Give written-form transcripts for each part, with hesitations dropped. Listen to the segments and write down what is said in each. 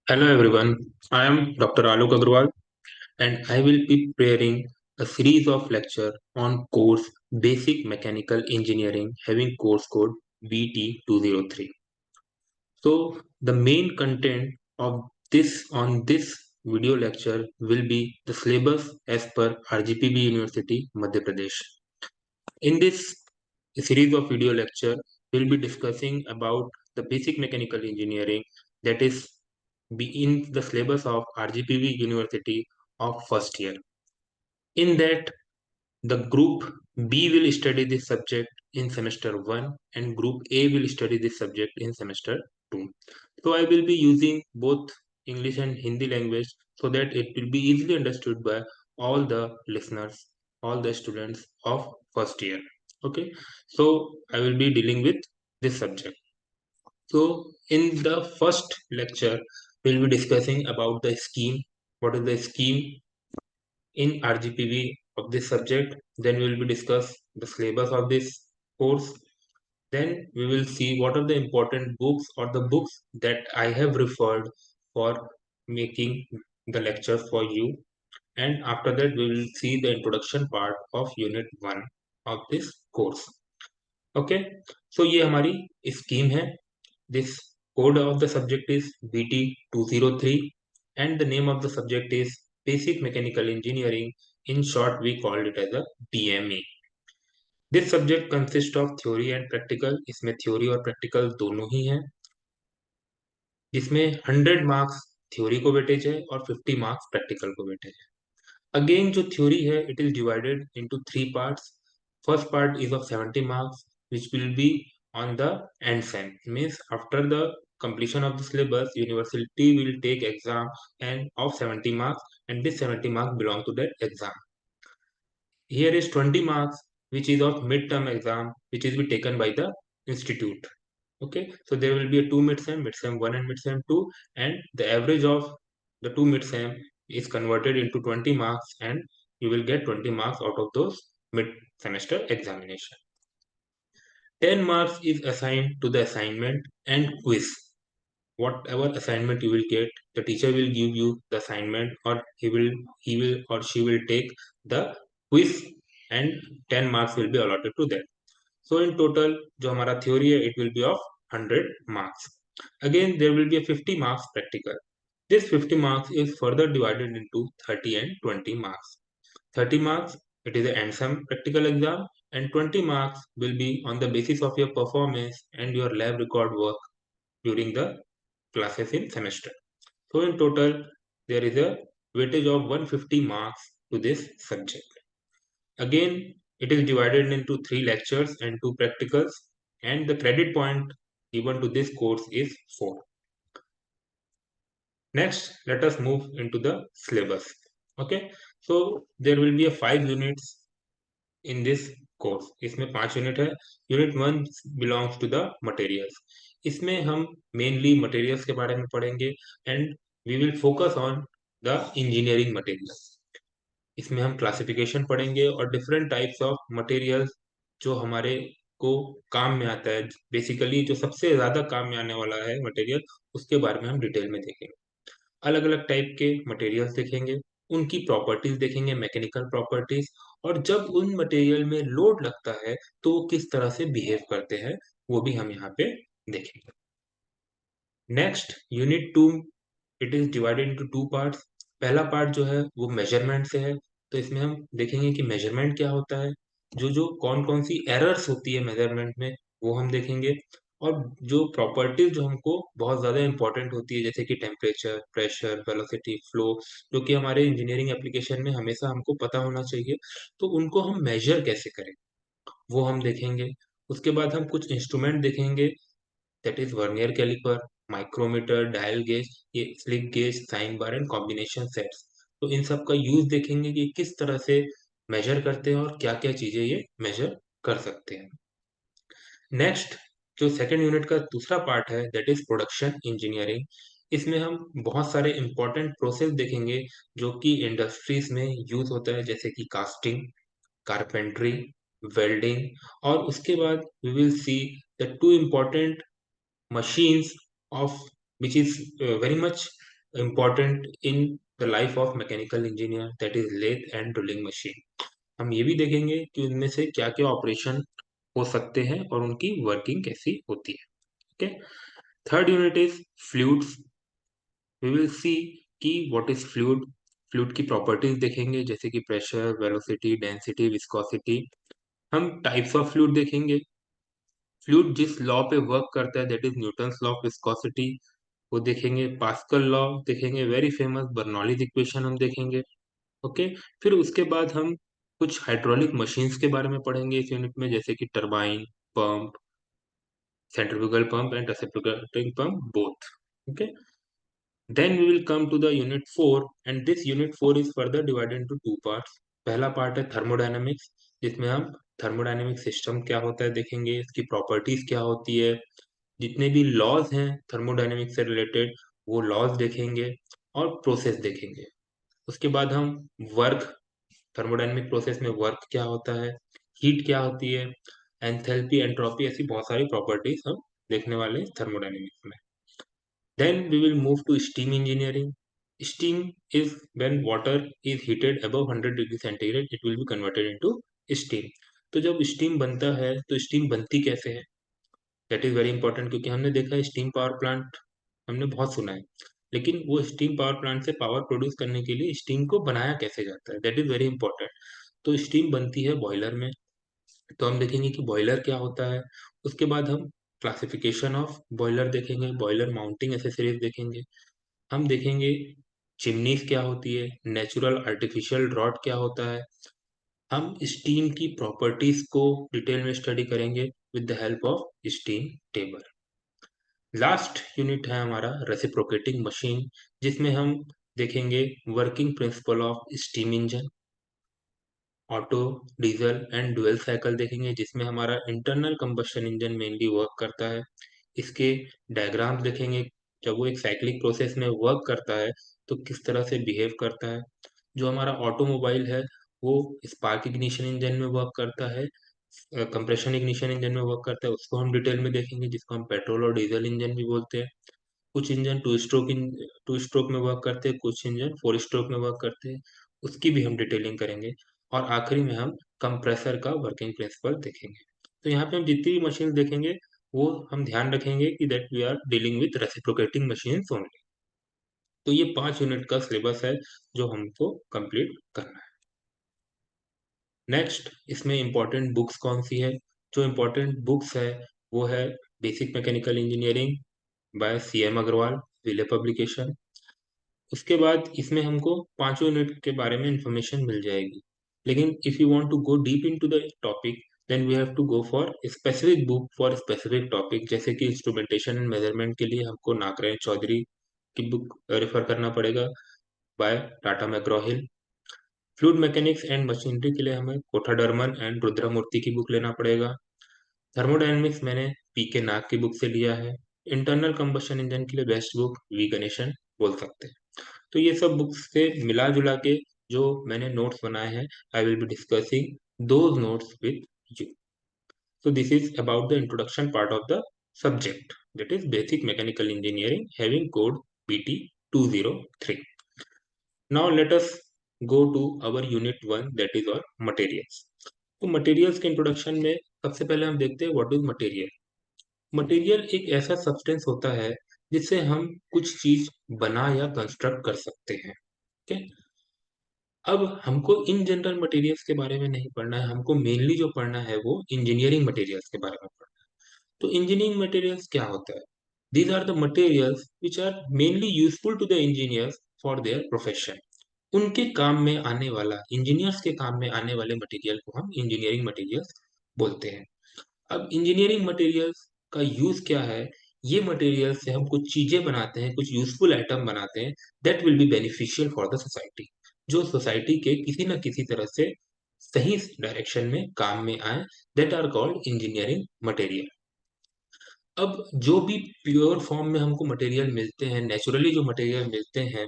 Hello everyone, I am Dr. Alok Agrawal and I will be preparing a series of lecture on course Basic Mechanical Engineering having course code BT203. So the main content of this video lecture will be the syllabus as per RGPB University, Madhya Pradesh. In this series of video lecture, we'll be discussing about the basic mechanical engineering that is be in the syllabus of RGPV University of first year. In that, the group B will study this subject in semester 1 and group A will study this subject in semester 2. So I will be using both English and Hindi language so that it will be easily understood by all the listeners, all the students of first year. Okay, so I will be dealing with this subject. So in the first lecture, we'll be discussing about the scheme. What is the scheme in RGPV of this subject? Then we will be discuss the syllabus of this course. Then we will see what are the important books or the books that I have referred for making the lecture for you. And after that, we will see the introduction part of unit 1 of this course. Okay, so ये हमारी scheme है. This code of the subject is BT203 and the name of the subject is Basic Mechanical Engineering. In short, we called it as a BME. This subject consists of theory and practical. इसमें theory और practical दोनों ही हैं. जिसमें 100 marks theory को weightage है और 50 marks practical को weightage है. Again, जो theory है, it is divided into three parts. First part is of 70 marks, which will be on the end sem. Means after the completion of the syllabus, university will take exam and of 70 marks, and this 70 marks belong to that exam. Here is 20 marks, which is of midterm exam, which is be taken by the institute. Okay, so there will be a two midsem 1 and midsem 2, and the average of the two midsem is converted into 20 marks, and you will get 20 marks out of those mid semester examination. 10 marks is assigned to the assignment and quiz. Whatever assignment you will get, the teacher will give you the assignment, or he will or she will take the quiz, and 10 marks will be allotted to that. So in total, जो हमारा theory है, it will be of 100 marks. Again, there will be a 50 marks practical. This 50 marks is further divided into 30 and 20 marks. 30 marks, it is an end-sem practical exam, and 20 marks will be on the basis of your performance and your lab record work during the classes in semester. So in total, there is a weightage of 150 marks to this subject. Again, it is divided into 3 lectures and 2 practicals, and the credit point given to this course is 4. Next, let us move into the syllabus. Okay, so there will be a 5 units in this course. इसमें 5 unit है. Unit 1 belongs to the materials. इसमें हम mainly materials के बारे में पढ़ेंगे and we will focus on the engineering materials. इसमें हम क्लासिफिकेशन पढ़ेंगे और डिफरेंट टाइप्स ऑफ मटेरियल्स जो हमारे को काम में आता है. बेसिकली जो सबसे ज्यादा काम में आने वाला है मटेरियल, उसके बारे में हम डिटेल में देखेंगे. अलग अलग टाइप के मटेरियल्स देखेंगे, उनकी प्रॉपर्टीज देखेंगे, मैकेनिकल प्रॉपर्टीज, और जब उन मटेरियल में लोड लगता है तो वो किस तरह से बिहेव करते हैं, वो भी हम यहाँ पे देखेंगे. Next, unit 2, it is divided into 2 parts. पहला पार्ट जो है वो मेजरमेंट से है. तो इसमें हम देखेंगे कि मेजरमेंट क्या होता है, जो जो कौन कौन सी एरर्स होती है मेजरमेंट में, वो हम देखेंगे. और जो प्रॉपर्टीज जो हमको बहुत ज़्यादा इंपॉर्टेंट होती है, जैसे कि टेम्परेचर, प्रेशर, वेलोसिटी, फ्लो, जो कि हमारे इंजीनियरिंग एप्लीकेशन में हमेशा हमको पता होना चाहिए, तो उनको हम मेजर कैसे करें, वो हम देखेंगे. उसके बाद हम कुछ इंस्ट्रूमेंट देखेंगे, that is vernier calliper, micrometer, dial gauge, ये slip gauge, sine bar and combination sets. तो इन सब का यूज देखेंगे कि किस तरह से मेजर करते हैं और क्या क्या चीजें ये मेजर कर सकते हैं. नेक्स्ट, जो सेकेंड यूनिट का दूसरा पार्ट है, दैट इज प्रोडक्शन इंजीनियरिंग. इसमें हम बहुत सारे इंपॉर्टेंट प्रोसेस देखेंगे जो कि इंडस्ट्रीज में यूज होता है, जैसे कि कास्टिंग, कारपेंट्री, वेल्डिंग. और उसके बाद we will see the two important machines of which is very much important in the life of mechanical engineer, that is lathe and drilling machine. हम ये भी देखेंगे कि उनमें से क्या क्या ऑपरेशन हो सकते हैं और उनकी वर्किंग कैसी होती है. Okay. Third unit is fluids. We will see कि व्हाट इज फ्लूइड. फ्लूइड की प्रॉपर्टीज देखेंगे जैसे कि प्रेशर, वेलोसिटी, डेंसिटी, विस्कोसिटी. हम टाइप्स ऑफ फ्लूइड देखेंगे. फ्लूइड जिस लॉ पे वर्क करता है, that is Newton's law of viscosity, वो देखेंगे. पास्कल लॉ देखेंगे, वेरी फेमस बर्नौलीज इक्वेशन हम देखेंगे. ओके. फिर उसके बाद हम कुछ हाइड्रोलिक मशीन्स के बारे में पढ़ेंगे इस यूनिट में, जैसे कि turbine, pump, centrifugal pump and reciprocating pump both. Okay. Then we will come to the unit 4, and this unit 4 is further divided into two parts. पहला पार्ट है थर्मोडायनेमिक्स, जिसमें हम थर्मोडायनेमिक सिस्टम क्या होता है देखेंगे, इसकी प्रॉपर्टीज क्या होती है, जितने भी लॉज हैं थर्मोडायनेमिक्स से रिलेटेड वो लॉज देखेंगे और प्रोसेस देखेंगे. उसके बाद हम वर्क, थर्मोडायनेमिक प्रोसेस में वर्क क्या होता है, हीट क्या होती है, एंथैल्पी, एंट्रोपी, ऐसी बहुत सारी प्रॉपर्टीज हम देखने वाले हैं थर्मोडायनेमिक्स में. Then we will move to steam engineering. Steam is when water is heated above 100 degree centigrade, it will be converted into steam. तो जब स्टीम बनता है तो स्टीम बनती कैसे है, दैट इज वेरी इंपॉर्टेंट, क्योंकि हमने देखा है स्टीम पावर प्लांट हमने बहुत सुना है, लेकिन वो स्टीम पावर प्लांट से पावर प्रोड्यूस करने के लिए स्टीम को बनाया कैसे जाता है, दैट इज वेरी इंपॉर्टेंट. तो स्टीम बनती है बॉयलर में. तो हम देखेंगे कि बॉयलर क्या होता है. उसके बाद हम क्लासिफिकेशन ऑफ बॉयलर देखेंगे, बॉयलर माउंटिंग एसेसरीज देखेंगे. हम देखेंगे चिमनीज क्या होती है, नेचुरल आर्टिफिशियल रॉड क्या होता है. हम स्टीम की प्रॉपर्टीज को डिटेल में स्टडी करेंगे with the help of steam table. Last unit है हमारा रेसिप्रोकेटिंग मशीन, जिसमें हम देखेंगे working principle of steam engine, auto, diesel and dual cycle देखेंगे, जिसमें हमारा internal combustion engine mainly work करता है. इसके डायग्राम्स देखेंगे, जब वो एक साइक्लिक प्रोसेस में वर्क करता है तो किस तरह से बिहेव करता है. जो हमारा ऑटोमोबाइल है वो स्पार्क इग्निशन इंजन में वर्क करता है, कंप्रेशन इग्निशन इंजन में वर्क करता है, उसको हम डिटेल में देखेंगे, जिसको हम पेट्रोल और डीजल इंजन भी बोलते हैं. कुछ इंजन टू स्ट्रोक में वर्क करते हैं, कुछ इंजन फोर स्ट्रोक में वर्क करते हैं, उसकी भी हम डिटेलिंग करेंगे. और आखिरी में हम कंप्रेसर का वर्किंग प्रिंसिपल देखेंगे. तो यहाँ पे हम जितनी भी मशीन देखेंगे वो हम ध्यान रखेंगे कि that we are dealing with reciprocating machines only. तो ये 5 यूनिट का सिलेबस है जो हमको कंप्लीट करना है. नेक्स्ट, इसमें इंपॉर्टेंट बुक्स कौन सी है. जो इंपॉर्टेंट बुक्स है वो है basic mechanical engineering by CM Agarwal, Wiley publication. उसके बाद इसमें हमको पांचों यूनिट के बारे में इंफॉर्मेशन मिल जाएगी. लेकिन if you want to go deep into the topic, then we have to go for specific book for specific topic. जैसे कि इंस्ट्रूमेंटेशन एंड मेजरमेंट के लिए हमको नागरायण चौधरी की बुक रेफर करना पड़ेगा by Tata McGraw Hill. Fluid mechanics and machinery के लिए हमें कोठा डरमन एंड रुद्रमूर्ति की बुक लेना पड़ेगा. थर्मोडायनेमिक्स मैंने पीके नाग की बुक से लिया है. इंटरनल कंबशन इंजन के लिए बेस्ट बुक वी गणेशन बोल सकते हैं. तो ये सब बुक्स से मिला जुला के जो मैंने नोट्स बनाए हैं, I will be discussing those notes with you. So this is about the introduction part of the subject, that is basic mechanical engineering having code BT 203. Now let us go to our unit 1, that is our materials. तो materials के introduction में सबसे पहले हम देखते हैं what is material. Material एक ऐसा सब्सटेंस होता है जिससे हम कुछ चीज बना या कंस्ट्रक्ट कर सकते हैं. ओके. अब हमको इन जनरल मटेरियल्स के बारे में नहीं पढ़ना है, हमको मेनली जो पढ़ना है वो इंजीनियरिंग मटेरियल्स के बारे में पढ़ना है. तो इंजीनियरिंग मटेरियल्स क्या होता है. These are the materials which are mainly useful to the engineers for their profession. उनके काम में आने वाला, इंजीनियर्स के काम में आने वाले मटेरियल को हम इंजीनियरिंग मटेरियल्स बोलते हैं. अब इंजीनियरिंग मटेरियल्स का यूज क्या है. ये मटेरियल से हम कुछ चीजें बनाते हैं, कुछ यूजफुल आइटम बनाते हैं, that will be beneficial for the society, जो सोसाइटी के किसी न किसी तरह से सही डायरेक्शन में काम में आए, that are called engineering material. अब जो भी प्योर फॉर्म में हमको मटेरियल मिलते हैं, नेचुरली जो मटेरियल मिलते हैं,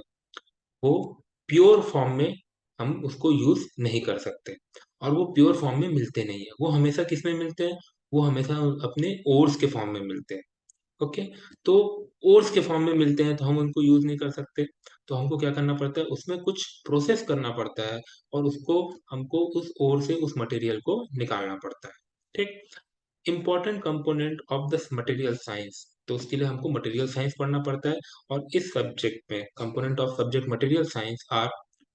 वो प्योर फॉर्म में हम उसको यूज नहीं कर सकते, और वो प्योर फॉर्म में मिलते नहीं है. वो हमेशा किस में मिलते हैं, वो हमेशा अपने ओर्स के फॉर्म में मिलते हैं. ओके. तो ओर्स के फॉर्म में मिलते हैं तो हम उनको यूज नहीं कर सकते। तो हमको क्या करना पड़ता है, उसमें कुछ प्रोसेस करना पड़ता है और उसको हमको उस ओर से उस मटेरियल को निकालना पड़ता है। ठीक। Important component of the material science, तो उसके लिए हमको मटेरियल साइंस पढ़ना पड़ता है। और इस सब्जेक्ट में component of subject material science are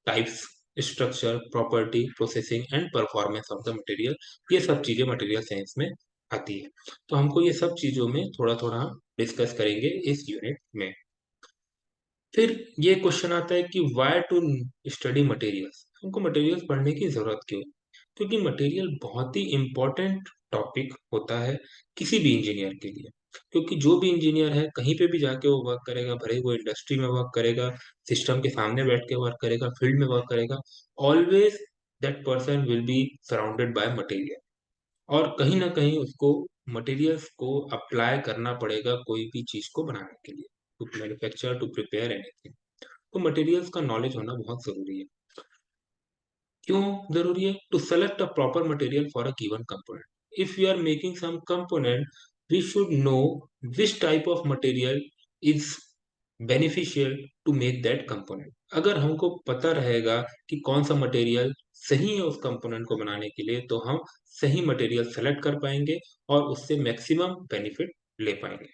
types, structure, property, processing and performance of the material. ये सब चीजें मटेरियल साइंस में आती है। तो हमको ये सब चीजों में थोड़ा थोड़ा हम डिस्कस करेंगे इस यूनिट में। फिर ये क्वेश्चन आता है कि वाई टू स्टडी मटेरियल्स, हमको मटेरियल्स पढ़ने की जरूरत क्यों? क्योंकि मटेरियल बहुत ही इम्पोर्टेंट टॉपिक होता है किसी भी इंजीनियर के लिए। क्योंकि जो भी इंजीनियर है कहीं पे भी जाके वो वर्क करेगा, भले ही वो इंडस्ट्री में वर्क करेगा, सिस्टम के सामने बैठ के वर्क करेगा, फील्ड में वर्क करेगा, always that person will be surrounded by material. और कहीं ना कहीं उसको मटेरियल्स को अप्लाई करना पड़ेगा कोई भी चीज को बनाने के लिए, to manufacture, to prepare anything. तो मटेरियल्स का नॉलेज होना बहुत जरूरी है। क्यों जरूरी है? To select a proper material for a given component. If you are making some component, we should know which type of material is beneficial to make that component. अगर हमको पता रहेगा कि कौन सा मटेरियल सही है उस कंपोनेंट को बनाने के लिए, तो हम सही मटेरियल सेलेक्ट कर पाएंगे और उससे मैक्सिमम बेनिफिट ले पाएंगे।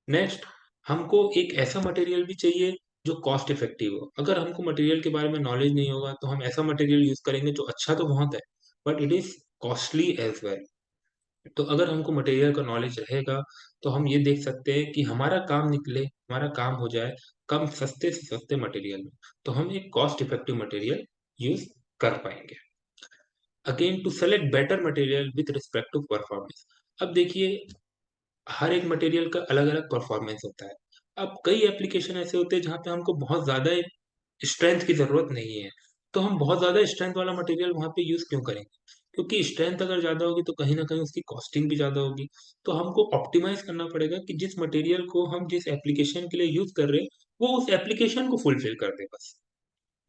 नेक्स्ट, हमको एक ऐसा मटेरियल भी चाहिए जो कॉस्ट इफेक्टिव हो। अगर हमको मटेरियल के बारे में नॉलेज नहीं होगा तो हम ऐसा मटेरियल यूज करेंगे जो अच्छा तो बहुत है, but it is costly as well. तो अगर हमको मटेरियल का नॉलेज रहेगा तो हम ये देख सकते हैं कि हमारा काम निकले, हमारा काम हो जाए कम सस्ते से सस्ते मटेरियल में, तो हम एक कॉस्ट इफेक्टिव मटेरियल यूज कर पाएंगे। Again, to select better material with respect to performance. अब देखिए, हर एक मटेरियल का अलग अलग परफॉर्मेंस होता है। अब कई एप्लीकेशन ऐसे होते हैं जहाँ पे हमको बहुत ज्यादा स्ट्रेंथ की जरूरत नहीं है, तो हम बहुत ज्यादा स्ट्रेंथ वाला मटेरियल वहाँ पे यूज क्यों करेंगे? क्योंकि स्ट्रेंथ अगर ज्यादा होगी तो कहीं ना कहीं उसकी कॉस्टिंग भी ज्यादा होगी। तो हमको ऑप्टिमाइज करना पड़ेगा कि जिस मटेरियल को हम जिस एप्लीकेशन के लिए यूज कर रहे हैं वो उस एप्लीकेशन को फुलफिल कर दे बस।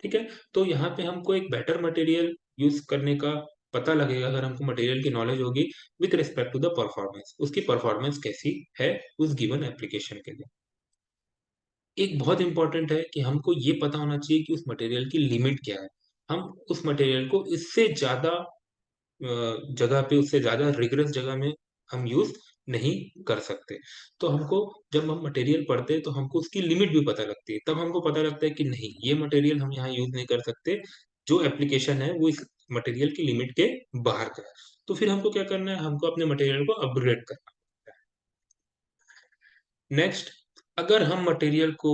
ठीक है। तो यहाँ पे हमको एक बेटर मटेरियल यूज करने का पता लगेगा अगर हमको मटेरियल की नॉलेज होगी with respect to the performance, उसकी परफॉर्मेंस कैसी है उस गिवन एप्लीकेशन के लिए। एक बहुत इंपॉर्टेंट है कि हमको ये पता होना चाहिए कि उस मटेरियल की लिमिट क्या है। हम उस मटेरियल को इससे ज्यादा जगह पे, उससे ज्यादा रिगरस जगह में हम यूज नहीं कर सकते। तो हमको, जब हम मटेरियल पढ़ते हैं तो हमको उसकी लिमिट भी पता लगती है, तब हमको पता लगता है कि नहीं, ये मटेरियल हम यहाँ यूज नहीं कर सकते, जो एप्लीकेशन है वो इस मटेरियल की लिमिट के बाहर का है। तो फिर हमको क्या करना है, हमको अपने मटेरियल को अपग्रेड करना है। नेक्स्ट, अगर हम मटेरियल को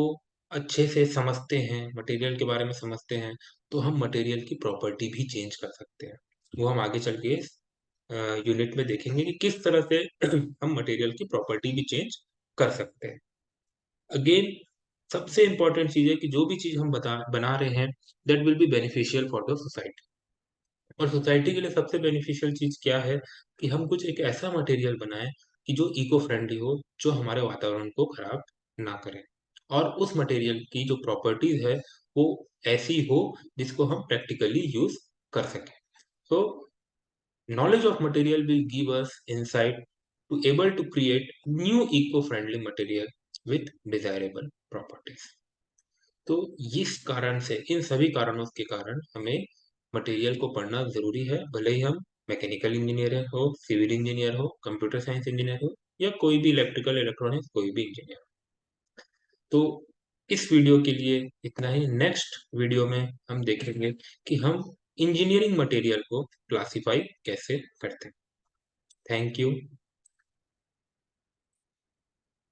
अच्छे से समझते हैं, मटेरियल के बारे में समझते हैं, तो हम मटेरियल की प्रॉपर्टी भी चेंज कर सकते हैं। वो हम आगे चल के यूनिट में देखेंगे कि किस तरह से हम मटेरियल की प्रॉपर्टी भी चेंज कर सकते हैं। अगेन, सबसे इंपॉर्टेंट चीज है कि जो भी चीज हम बना रहे हैं, that will be beneficial for the society. और सोसाइटी के लिए सबसे बेनिफिशियल चीज क्या है कि हम कुछ एक ऐसा मटेरियल बनाएं कि जो इको फ्रेंडली हो, जो हमारे वातावरण को खराब ना करे, और उस मटेरियल की जो प्रॉपर्टीज है वो ऐसी हो जिसको हम प्रैक्टिकली यूज कर सकें। सो knowledge of material will give us insight to able to create new eco-friendly material with desirable properties। तो इस कारण से, इन सभी कारणों के कारण हमें मटेरियल को पढ़ना जरूरी है, भले ही हम मैकेनिकल इंजीनियर हो, सिविल इंजीनियर हो, कंप्यूटर साइंस इंजीनियर हो, या कोई भी इलेक्ट्रिकल इलेक्ट्रॉनिक्स कोई भी इंजीनियर। तो इस वीडियो के लिए इतना ही। नेक्स्ट वीडियो में हम देखेंगे कि हम इंजीनियरिंग मटेरियल को क्लासिफाई कैसे करते हैं। Thank you.